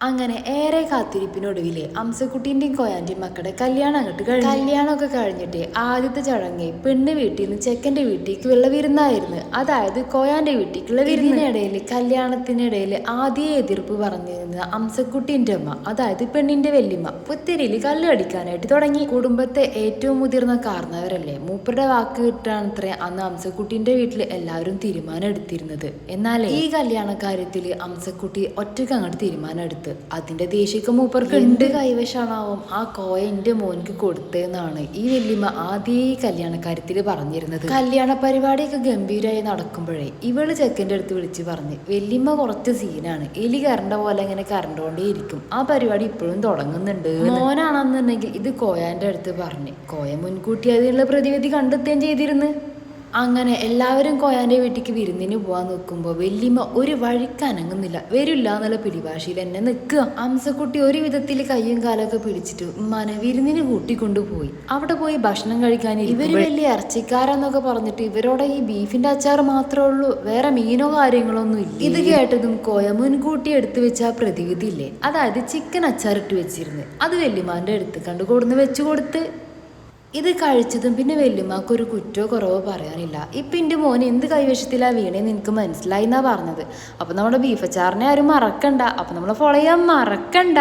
അങ്ങനെ ഏറെ കാത്തിരിപ്പിനൊടുവിലെ അംസക്കുട്ടീന്റെയും കോയാന്റെയും മക്കളുടെ കല്യാണമൊക്കെ കഴിഞ്ഞിട്ട് ആദ്യത്തെ ചടങ്ങ് പെണ്ണ് വീട്ടിൽ നിന്ന് ചെക്കൻ്റെ വീട്ടിലേക്കുള്ള വിരുന്നായിരുന്നു. അതായത് കോയാന്റെ വീട്ടിലേക്കുള്ള വിരുന്നിനിടയിൽ കല്യാണത്തിനിടയിൽ ആദ്യ എതിർപ്പ് പറഞ്ഞിരുന്ന അംസക്കുട്ടീന്റെ അമ്മ, അതായത് പെണ്ണിന്റെ വല്യമ്മ, പുത്തിരിയിൽ കല്ല് അടിക്കാനായിട്ട് തുടങ്ങി. കുടുംബത്തെ ഏറ്റവും മുതിർന്ന കാരണവരല്ലേ, മൂപ്പരുടെ വാക്ക് കിട്ടാണത്രേ അന്ന് അംസക്കുട്ടീന്റെ വീട്ടിൽ എല്ലാവരും തീരുമാനം എടുത്തിരുന്നത്. എന്നാൽ ഈ കല്യാണ കാര്യത്തിൽ അംസക്കുട്ടി ഒറ്റയ്ക്ക് അങ്ങോട്ട് തീരുമാനം എടുത്ത്. അതിന്റെ ദേഷ്യക്ക് മൂപ്പർക്ക് എന്ത് കൈവശമാവും ആ കോയ എന്റെ മോനിക്ക് കൊടുത്തതെന്നാണ് ഈ വല്യമ്മ ആദ്യ കല്യാണക്കാര്യത്തിൽ പറഞ്ഞിരുന്നത്. കല്യാണ പരിപാടിയൊക്കെ ഗംഭീരമായി നടക്കുമ്പോഴേ ഇവള് ചെക്കൻ്റെ അടുത്ത് വിളിച്ച് പറഞ്ഞ്, വല്യമ്മ കുറച്ച് സീനാണ്, എലി കരണ്ട പോലെ ഇങ്ങനെ കരണ്ടോണ്ടേ ഇരിക്കും, ആ പരിപാടി ഇപ്പോഴും തുടങ്ങുന്നുണ്ട്. മോനാണെന്നുണ്ടെങ്കിൽ ഇത് കോയാന്റെ അടുത്ത് പറഞ്ഞ് കോയ മുൻകൂട്ടി അതിനുള്ള പ്രതിവിധി കണ്ടെത്തുകയും ചെയ്തിരുന്നു. അങ്ങനെ എല്ലാവരും കോയാന്റെ വീട്ടിലേക്ക് വിരുന്നിന് പോകാൻ നിൽക്കുമ്പോൾ വല്യമ്മ ഒരു വഴിക്ക് അനങ്ങുന്നില്ല, വരില്ല എന്നുള്ള പിടിഭാഷയിൽ എന്നെ നിൽക്കുക. അംസക്കുട്ടി ഒരു വിധത്തിൽ കയ്യും കാലൊക്കെ പിടിച്ചിട്ട് ഉമ്മാനെ വിരുന്നിന് കൂട്ടിക്കൊണ്ടുപോയി. അവിടെ പോയി ഭക്ഷണം കഴിക്കാൻ ഇവര് വലിയ ഇറച്ചിക്കാരെന്നൊക്കെ പറഞ്ഞിട്ട് ഇവരോടെ ഈ ബീഫിന്റെ അച്ചാർ മാത്രമേ ഉള്ളൂ, വേറെ മീനോ കാര്യങ്ങളോ ഒന്നും ഇല്ല. ഇത് കേട്ടതും കോയ മുൻകൂട്ടി എടുത്തു വെച്ച ആ പ്രതിവിധി ഇല്ലേ, അതായത് ചിക്കൻ അച്ചാറിട്ട് വെച്ചിരുന്നു, അത് വല്യമ്മാന്റെ അടുത്ത് കണ്ടു കൊടുന്ന് വെച്ചു കൊടുത്ത്. ഇത് കഴിച്ചതും പിന്നെ വല്യമ്മക്ക് ഒരു കുറ്റോ കുറവോ പറയാനില്ല. ഇപ്പം എൻ്റെ മോൻ എന്ത് കൈവശത്തിലാണ് വീണേന്ന് എനിക്ക് മനസ്സിലായി എന്നാ പറഞ്ഞത്. അപ്പം നമ്മുടെ ബീഫ് അച്ചാറിനെ ആരും മറക്കണ്ട, അപ്പം നമ്മളെ ഫോളോ ചെയ്യാൻ മറക്കണ്ട.